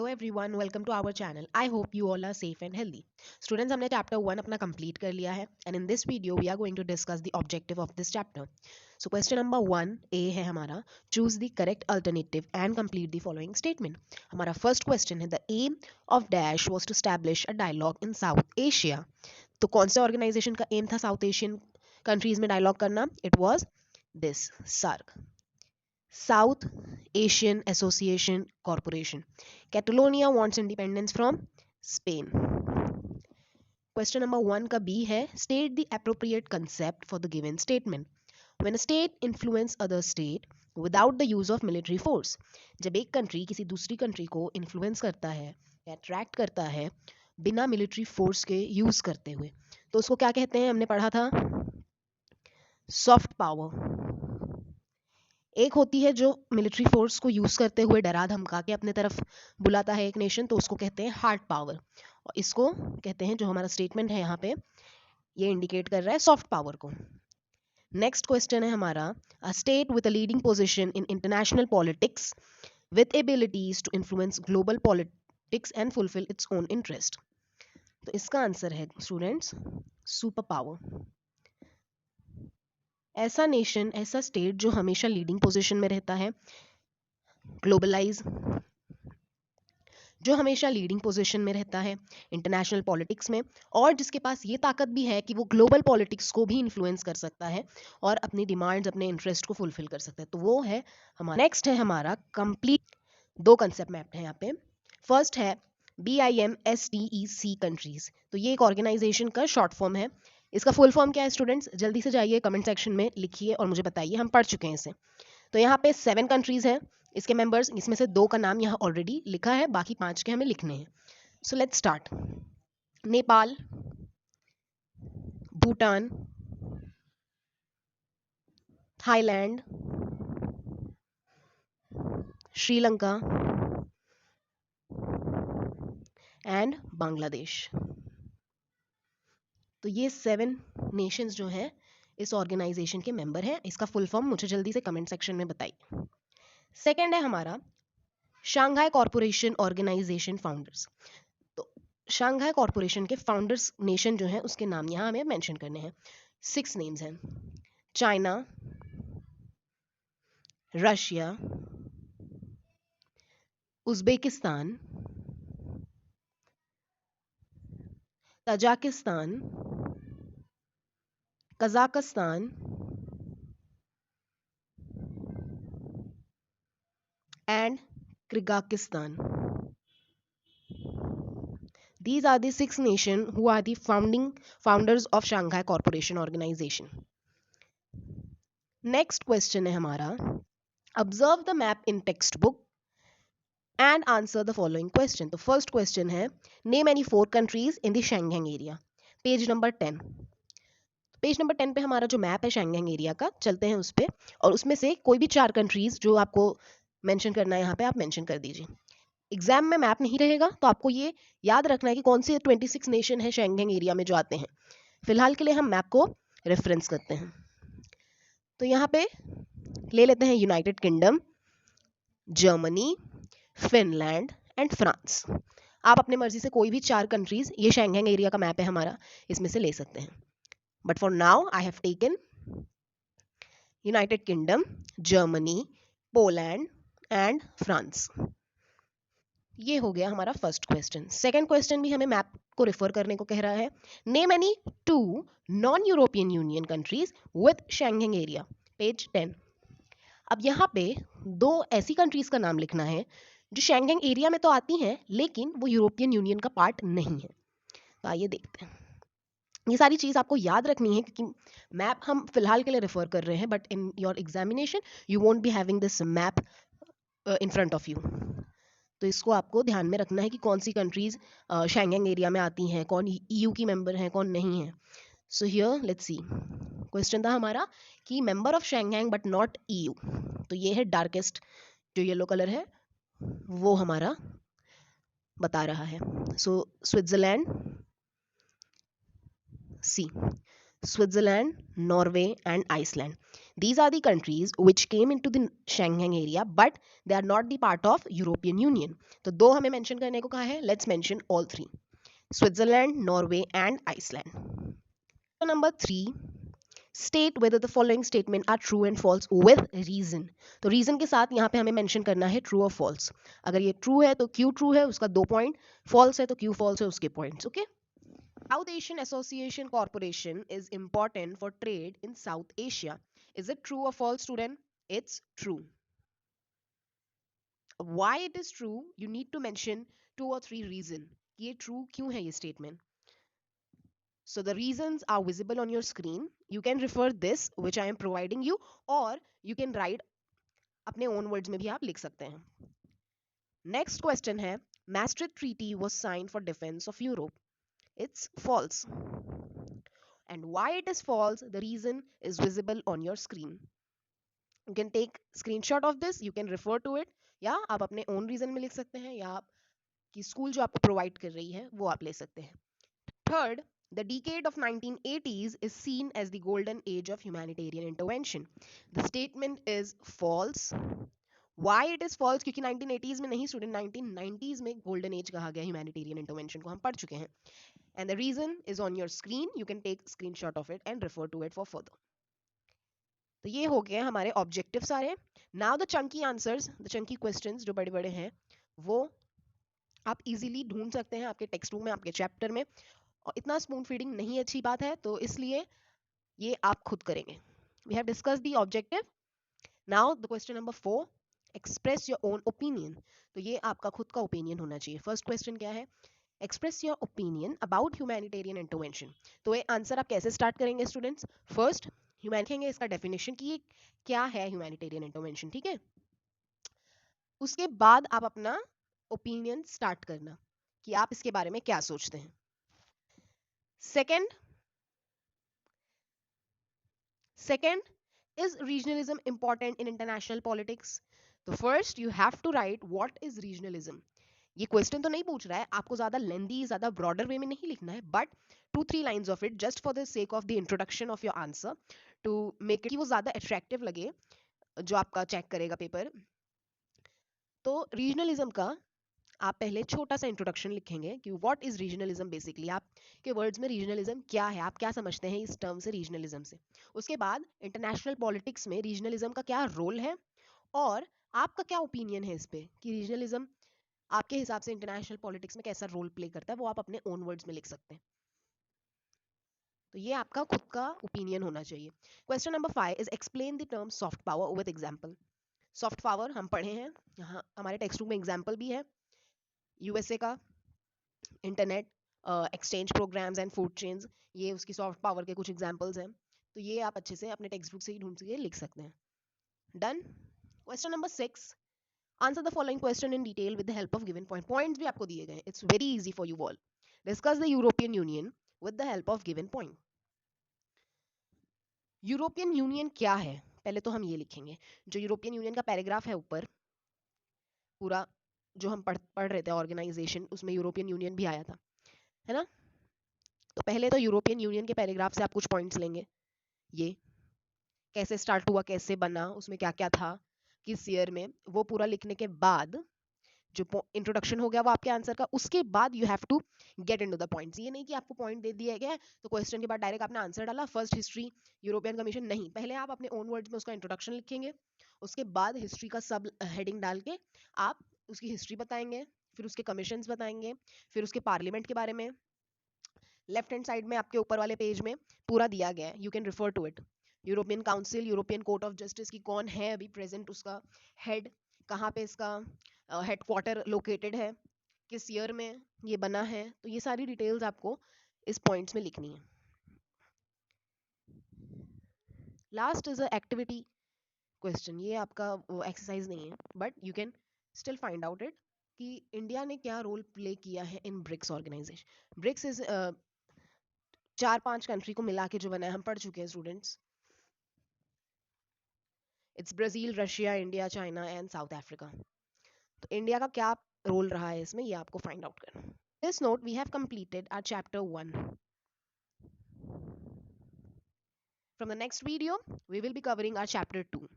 Hello everyone, welcome to our channel. I hope you all are safe and healthy. Students, हमने chapter 1 अपना complete कर लिया है and in this video we are going to discuss the objective of this chapter. So question number 1 A है हमारा, choose the correct alternative and complete the following statement. हमारा first question है, the aim of dash was to establish a dialogue in South Asia. तो कौन से organisation का aim था South Asian countries में डायलॉग करना? It was this SAARC, South Asian Association Corporation. Catalonia wants independence from Spain. Question number 1 का B है, state the appropriate concept for the given statement. When a state influence other state without the use of military force. जब एक country किसी दूसरी country को influence करता है या अट्रैक्ट करता है बिना मिलिट्री फोर्स के यूज करते हुए, तो उसको क्या कहते हैं? हमने पढ़ा था सॉफ्ट पावर। एक होती है जो मिलिट्री फोर्स को यूज करते हुए डरा धमका के अपने तरफ बुलाता है एक नेशन, तो उसको कहते हैं हार्ड पावर। और इसको कहते हैं, जो हमारा स्टेटमेंट है यहाँ पे ये इंडिकेट कर रहा है सॉफ्ट पावर को। नेक्स्ट क्वेश्चन है हमारा, a state with a leading position in international politics with abilities to influence global politics and fulfil its own interest. तो इसका आंसर है स्टूडेंट्स सुपर पावर। ऐसा नेशन, ऐसा स्टेट जो हमेशा लीडिंग पोजीशन में रहता है, ग्लोबलाइज, जो हमेशा लीडिंग पोजीशन में रहता है इंटरनेशनल पॉलिटिक्स में, और जिसके पास ये ताकत भी है कि वो ग्लोबल पॉलिटिक्स को भी इन्फ्लुएंस कर सकता है और अपनी डिमांड्स, अपने इंटरेस्ट को फुलफिल कर सकता है, तो वो है हमारा। नेक्स्ट है हमारा कंप्लीट। दो कंसेप्ट मैप्ड है यहाँ पे। फर्स्ट है BIMSTEC कंट्रीज। तो ये एक ऑर्गेनाइजेशन का शॉर्ट फॉर्म है। इसका फुल फॉर्म क्या है स्टूडेंट्स? जल्दी से जाइए कमेंट सेक्शन में लिखिए और मुझे बताइए, हम पढ़ चुके हैं इसे। तो यहाँ पे 7 कंट्रीज हैं इसके मेंबर्स, इसमें से 2 का नाम यहाँ ऑलरेडी लिखा है, बाकी 5 के हमें लिखने हैं। So let's start. Nepal, Bhutan, Thailand, Sri Lanka and Bangladesh. तो ये 7 नेशंस जो हैं इस ऑर्गेनाइजेशन के मेंबर हैं। इसका फुल फॉर्म मुझे जल्दी से कमेंट सेक्शन में बताइए। सेकेंड है हमारा शंघाई कॉरपोरेशन ऑर्गेनाइजेशन फाउंडर्स। तो शंघाई कॉरपोरेशन के फाउंडर्स नेशन जो है उसके नाम यहाँ हमें मेंशन करने हैं। 6 नेम्स हैं, China, Russia, Uzbekistan, Tajikistan, Kazakhstan and Kyrgyzstan. These are the 6 nations who are the founders of Shanghai Cooperation Organization. Next question है हमारा, observe the map in textbook and answer the following question. तो first question है, name any 4 countries in the Schengen area. Page number 10। Page number 10 पे हमारा जो map है Schengen area का, चलते हैं उस पे, और उसमें से कोई भी 4 कंट्रीज जो आपको मेंशन करना है यहाँ पे आप मेंशन कर दीजिए। एग्जाम में मैप नहीं रहेगा तो आपको ये याद रखना है कि कौन से 26 नेशन है शेंगेन एरिया में जो आते हैं। फिलहाल के लिए हम मैप को रेफरेंस करते हैं। तो यहाँ पे ले लेते हैं United kingdom, Germany, Finland and France. आप अपने मर्जी से कोई भी 4 कंट्रीज, ये शेंगेन एरिया का मैप है हमारा, इसमें से ले सकते हैं। But for now, I have taken United Kingdom, Germany, Poland and France. ये हो गया हमारा फर्स्ट क्वेश्चन। सेकंड क्वेश्चन भी हमें मैप को रिफर करने को कह रहा है। Name any 2 non European union countries with Schengen area, page 10। अब यहाँ पे 2 ऐसी कंट्रीज का नाम लिखना है जो शेंगेन एरिया में तो आती हैं लेकिन वो यूरोपियन यूनियन का पार्ट नहीं है। तो आइए देखते हैं। ये सारी चीज़ आपको याद रखनी है क्योंकि मैप हम फिलहाल के लिए रेफर कर रहे हैं, but in your examination you won't be having this map in front of you. तो इसको आपको ध्यान में रखना है कि कौन सी कंट्रीज शेंगेन एरिया में आती हैं, कौन EU की मेंबर हैं, कौन नहीं है। So here let's see, question था हमारा कि member of Schengen but not EU। तो ये है डार्केस्ट जो येलो कलर है वो हमारा बता रहा है। सो Switzerland, C. Switzerland, Norway, and Iceland. These are the countries which came into the Schengen area, but they are not the part of European Union. तो दो हमें mention करने को कहा है. Let's mention all three: Switzerland, Norway, and Iceland. So number 3, state whether the following statement are true and false with reason. तो reason के साथ यहाँ पे हमें mention करना है true or false. अगर ये true है तो क्यों true है उसका 2 point, false है तो क्यों false है उसके points. Okay. South Asian Association Corporation is important for trade in South Asia. Is it true or false, student? It's true. Why it is true? You need to mention 2 or 3 reasons. ये true क्यों है ये statement? So the reasons are visible on your screen. You can refer this which I am providing you, or you can write अपने own words में भी आप लिख सकते हैं. Next question है, Maastricht Treaty was signed for defense of Europe. It's false. And why it is false, the reason is visible on your screen. You can take screenshot of this, you can refer to it, या आप अपने own reason में लिख सकते हैं, या आपकी school जो आपको provide कर रही है वो आप ले सकते हैं. Third, the decade of 1980s is seen as the golden age of humanitarian intervention. The statement is false. Why it is false? क्योंकि 1980s में नहीं स्टूडेंट, 1990s में golden age कहा गया humanitarian intervention को, हम पढ़ चुके हैं. And the reason is on your screen. You can take screenshot of it and refer to it for further. तो ये हो गए हमारे ऑब्जेक्टिव सारे. Now the Chunky answers, the Chunky questions जो बड़े बड़े हैं वो आप इजीली ढूंढ सकते हैं आपके टेक्स्ट बुक में, आपके चैप्टर में. और इतना स्पून फीडिंग नहीं अच्छी बात है, तो इसलिए ये आप खुद करेंगे. We have discuss the objective. Now the question number 4, express your own opinion. तो ये आपका खुद का ओपिनियन होना चाहिए. फर्स्ट क्वेश्चन क्या है? Express your opinion about humanitarian intervention. तो ये आंसर आप कैसे स्टार्ट करेंगे स्टूडेंट्स? फर्स्ट ह्यूमैनिटेरियन, इसका डेफिनेशन की क्या है ह्यूमैनिटेरियन इंटरवेंशन, ठीक है. उसके बाद आप अपना ओपिनियन स्टार्ट करना कि आप इसके बारे में क्या सोचते हैं. Second, is regionalism important in international politics? तो first you have to write what is regionalism. ये क्वेश्चन तो नहीं पूछ रहा है, आपको ज्यादा लेंदी, ज्यादा ब्रॉडर वे में नहीं लिखना है, but 2-3 lines of it just for the sake of the introduction of your answer, to make it वो ज्यादा अट्रैक्टिव लगे जो आपका चेक करेगा पेपर. तो रीजनलिज्म का आप पहले छोटा सा इंट्रोडक्शन लिखेंगे कि व्हाट इज रीजनलिज्म. बेसिकली आप के वर्ड्स में रीजनलिज्म क्या है, आप क्या समझते हैं इस टर्म से, रीजनलिज्म से. उसके बाद इंटरनेशनल पॉलिटिक्स में रीजनलिज्म का क्या रोल है, और आपका क्या ओपिनियन है इस पे कि रीजनलिज्म आपके हिसाब से इंटरनेशनल पॉलिटिक्स में कैसा रोल प्ले करता है, वो आप अपने ओन वर्ड्स में लिख सकते हैं. तो ये आपका खुद का ओपिनियन होना चाहिए. Question number 5 is explain the term soft power with example. Soft power हम पढ़े हैं, यहाँ हमारे टेक्स्ट बुक में एग्जांपल भी है. यूएसए का internet exchange programmes and food chains, ये उसकी सॉफ्ट पावर के कुछ एग्जांपल्स हैं. तो ये आप अच्छे से अपने टेक्स्ट बुक से ही ढूंढ के लिख सकते हैं. Done. Question number 6, answer the following question in detail with the help of given point. Points भी आपको दिए गए हैं, it's very easy for you all. Discuss the European union with the help of given point. European union क्या है, पहले तो हम ये लिखेंगे. जो यूरोपियन यूनियन का पैराग्राफ है ऊपर पूरा, जो हम पढ़ रहे थे ऑर्गेनाइजेशन, उसमें यूरोपियन यूनियन भी आया था, है ना. तो पहले तो यूरोपियन यूनियन के पैराग्राफ से आप कुछ पॉइंट्स लेंगे. ये कैसे स्टार्ट हुआ, कैसे बना, उसमें क्या क्या था, किस ईयर में, वो पूरा लिखने के बाद जो इंट्रोडक्शन हो गया वो आपके आंसर का. उसके बाद you have to get into the points. ये नहीं कि आपको पॉइंट दे दिया गया तो क्वेश्चन के बाद डायरेक्ट आपने आंसर डाला, फर्स्ट हिस्ट्री यूरोपियन कमीशन, नहीं. पहले आप अपने ओन वर्ड्स में उसका इंट्रोडक्शन लिखेंगे, उसके बाद हिस्ट्री का सब हेडिंग डाल के आप उसकी हिस्ट्री बताएंगे, फिर उसके कमीशंस बताएंगे, फिर उसके पार्लियामेंट के बारे में. लेफ्ट हैंड साइड में आपके ऊपर वाले पेज में पूरा दिया गया है, you can refer to it. European council, European court of justice की कौन है अभी प्रेजेंट, उसका हेड, कहाँ पे इसका हेडक्वार्टर लोकेटेड है, किस ईयर में ये बना है. तो ये सारी डिटेल्स आपको इस पॉइंट्स में लिखनी है. Last is a activity question. ये आपका वो एक्सरसाइज नहीं है, but you can still find out it कि इंडिया ने क्या रोल प्ले किया है in BRICS organisation. BRICS is 4-5 country को मिला के जो बना है, हम पढ़ चुके हैं students. It's Brazil, Russia, India, China and South Africa. तो इंडिया का क्या रोल रहा है इसमें, ये आपको फाइंड आउट करना. This note we have completed our chapter 1. From the next video, we will be covering our chapter 2.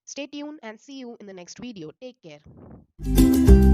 Stay tuned and see you in the next video. Take care.